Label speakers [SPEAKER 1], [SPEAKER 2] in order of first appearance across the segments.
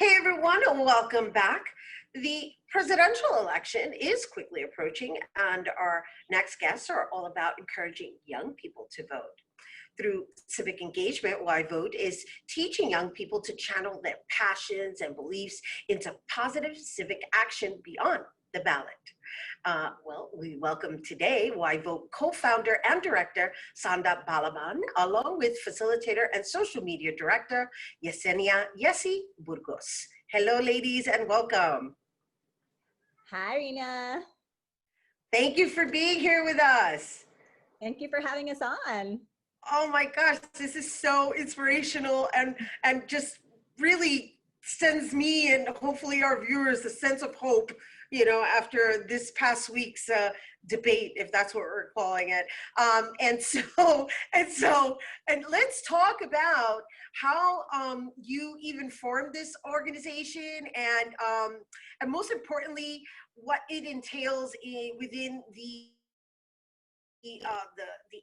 [SPEAKER 1] Hey everyone, and welcome back. The presidential election is quickly approaching, and our next guests are all about encouraging young people to vote. Through civic engagement, YVote is teaching young people to channel their passions and beliefs into positive civic action beyond the ballot. We welcome today YVote co-founder and director Sanda Balaban, along with facilitator and social media director Yesenia Burgos. Hello, ladies, and welcome.
[SPEAKER 2] Hi, Rhina.
[SPEAKER 1] Thank you for being here with us.
[SPEAKER 2] Thank you for having us on.
[SPEAKER 1] Oh my gosh, this is so inspirational and just really sends me and hopefully our viewers a sense of hope, after this past week's debate, if that's what we're calling it. And let's talk about how you even formed this organization and most importantly, what it entails within the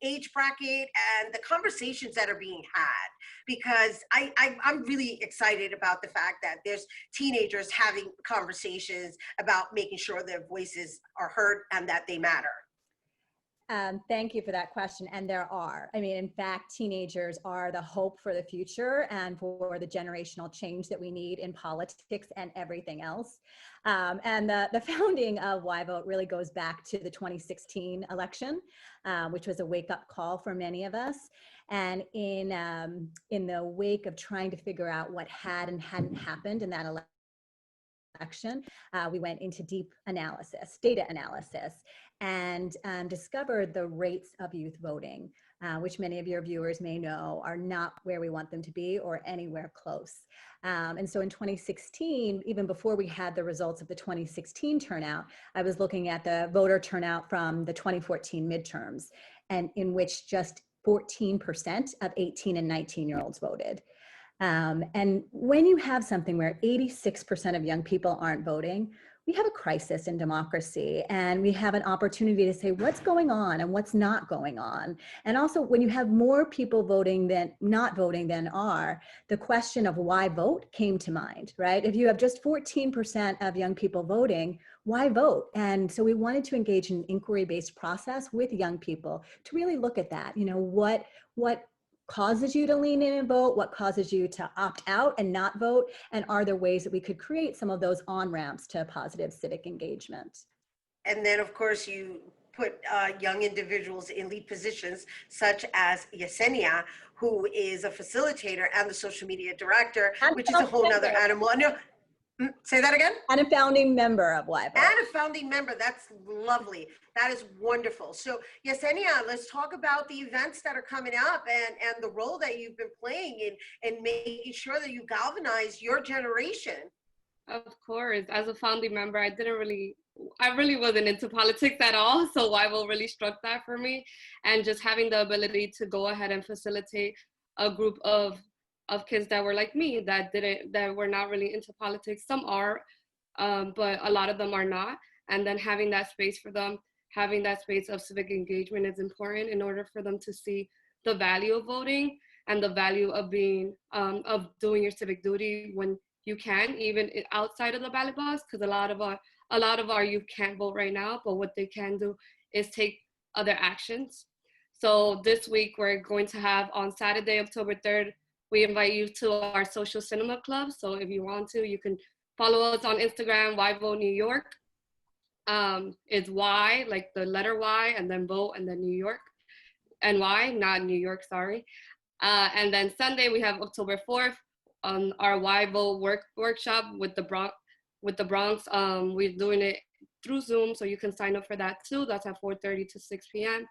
[SPEAKER 1] age bracket and the conversations that are being had, because I'm really excited about the fact that there's teenagers having conversations about making sure their voices are heard and that they matter.
[SPEAKER 2] Thank you for that question. And there are. In fact, teenagers are the hope for the future and for the generational change that we need in politics and everything else. And the founding of YVote really goes back to the 2016 election, which was a wake-up call for many of us. And in the wake of trying to figure out what had and hadn't happened in that election, we went into deep analysis, data analysis, and discovered the rates of youth voting, which many of your viewers may know are not where we want them to be or anywhere close. And so in 2016, even before we had the results of the 2016 turnout, I was looking at the voter turnout from the 2014 midterms, and in which just 14% of 18 and 19-year-olds voted. And when you have something where 86% of young people aren't voting, we have a crisis in democracy, and we have an opportunity to say what's going on and what's not going on. And also, when you have more people voting than not voting than are, the question of why vote came to mind, right? If you have just 14% of young people voting, why vote? And so we wanted to engage in an inquiry-based process with young people to really look at that. What causes you to lean in and vote, what causes you to opt out and not vote, and are there ways that we could create some of those on-ramps to positive civic engagement?
[SPEAKER 1] And then, of course, you put young individuals in lead positions, such as Yesenia, who is a facilitator and the social media director, which is a whole nother animal. No, say that again?
[SPEAKER 2] And a founding member of YVote.
[SPEAKER 1] And a founding member. That's lovely. That is wonderful. So Yesenia, let's talk about the events that are coming up and the role that you've been playing in making sure that you galvanize your generation.
[SPEAKER 3] Of course. As a founding member, I really wasn't into politics at all. So YVote really struck that for me. And just having the ability to go ahead and facilitate a group of kids that were like me, that were not really into politics. Some are, but a lot of them are not. And then having that space for them, having that space of civic engagement is important in order for them to see the value of voting and the value of of doing your civic duty when you can, even outside of the ballot box, because a lot of our youth can't vote right now, but what they can do is take other actions. So this week we're going to have, on Saturday, October 3rd, we invite you to our social cinema club. So if you want to, you can follow us on Instagram, YVote New York. It's Y, like the letter Y, and then vote, and then New York. NY, not New York, sorry. And then Sunday, we have October 4th, our YVote workshop with the Bronx. We're doing it through Zoom, so you can sign up for that too. That's at 4:30 to 6 p.m.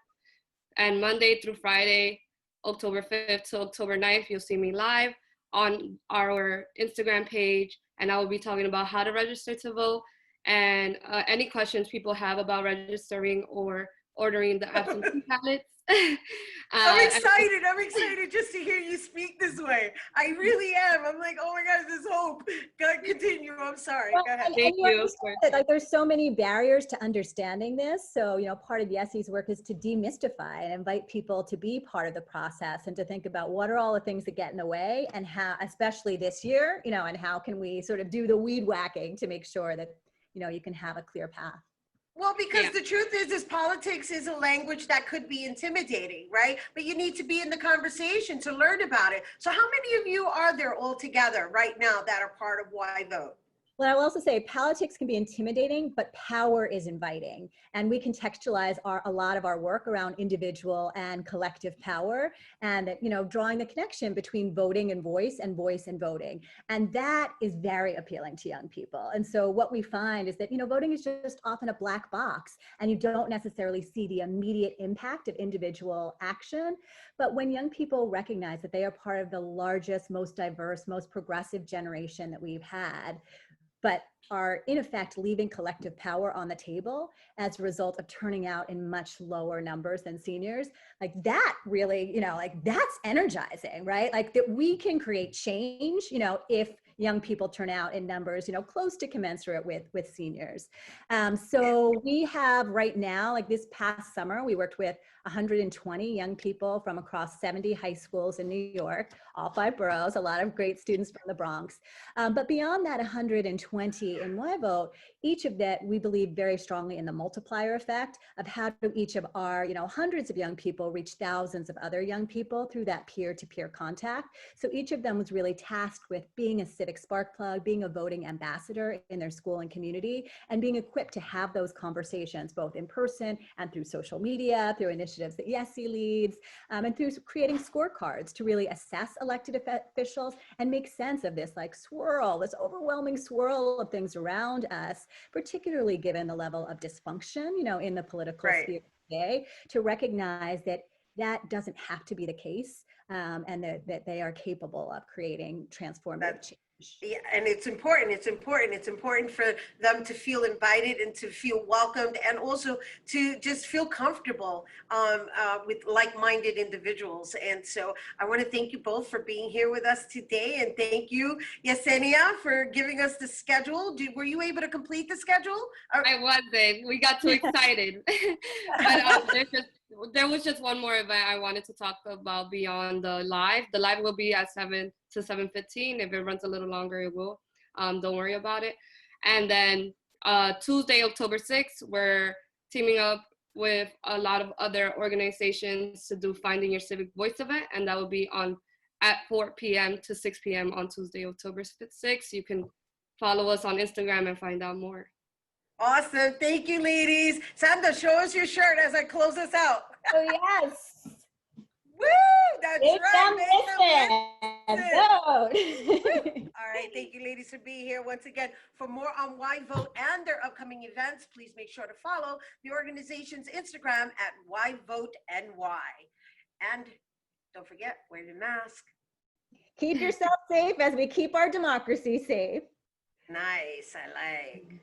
[SPEAKER 3] And Monday through Friday, October 5th to October 9th, you'll see me live on our Instagram page, and I will be talking about how to register to vote and any questions people have about registering or ordering the absentee ballots.
[SPEAKER 1] I'm excited just to hear you speak this way. I really am. I'm like, oh my gosh, there's hope. continue. I'm sorry.
[SPEAKER 2] Well,
[SPEAKER 1] Go ahead.
[SPEAKER 3] Thank
[SPEAKER 2] you
[SPEAKER 3] you.
[SPEAKER 2] understand that, like, there's so many barriers to understanding this. So, part of Yessie's work is to demystify and invite people to be part of the process and to think about what are all the things that get in the way and how, especially this year, and how can we sort of do the weed whacking to make sure that, you can have a clear path.
[SPEAKER 1] Well, because
[SPEAKER 3] Yeah.
[SPEAKER 1] the truth is politics is a language that could be intimidating, right? But you need to be in the conversation to learn about it. So how many of you are there all together right now that are part of YVote?
[SPEAKER 2] Well, I will also say politics can be intimidating, but power is inviting. And we contextualize a lot of our work around individual and collective power and, drawing the connection between voting and voice and voting. And that is very appealing to young people. And so what we find is that, voting is just often a black box and you don't necessarily see the immediate impact of individual action. But when young people recognize that they are part of the largest, most diverse, most progressive generation that we've had, but are in effect leaving collective power on the table as a result of turning out in much lower numbers than seniors, like that really, that's energizing, right? Like that we can create change, if young people turn out in numbers, close to commensurate with seniors. So we have right now, like this past summer, we worked with 120 young people from across 70 high schools in New York, all 5 boroughs, a lot of great students from the Bronx. But beyond that 120 in YVote, each of that, we believe very strongly in the multiplier effect of how do each of our, hundreds of young people reach thousands of other young people through that peer-to-peer contact. So each of them was really tasked with being a civic spark plug, being a voting ambassador in their school and community, and being equipped to have those conversations, both in person and through social media, through initiatives that Yessil leads, and through creating scorecards to really assess elected officials and make sense of this this overwhelming swirl of things around us, particularly given the level of dysfunction, in the political sphere today, to recognize that that doesn't have to be the case, and that they are capable of creating transformative change.
[SPEAKER 1] Yeah, and it's important. It's important for them to feel invited and to feel welcomed, and also to just feel comfortable with like-minded individuals. And so I want to thank you both for being here with us today, and thank you, Yesenia, for giving us the schedule. Were you able to complete the schedule?
[SPEAKER 3] I wasn't. We got too excited. But there was just one more event I wanted to talk about beyond the live. The live will be at 7 to 7:15. If it runs a little longer, it will. Don't worry about it. And then Tuesday, October 6th, we're teaming up with a lot of other organizations to do Finding Your Civic Voice event. And that will be at 4 p.m. to 6 p.m. on Tuesday, October 6th. You can follow us on Instagram and find out more.
[SPEAKER 1] Awesome. Thank you, ladies. Sanda, show us your shirt as I close us out.
[SPEAKER 2] Oh, yes.
[SPEAKER 1] Woo! That's right.
[SPEAKER 2] Vote.
[SPEAKER 1] All right. Thank you, ladies, for being here once again. For more on YVote and their upcoming events, please make sure to follow the organization's Instagram at YVoteNY. And don't forget, wear your mask.
[SPEAKER 2] Keep yourself safe as we keep our democracy safe.
[SPEAKER 1] Nice. I like.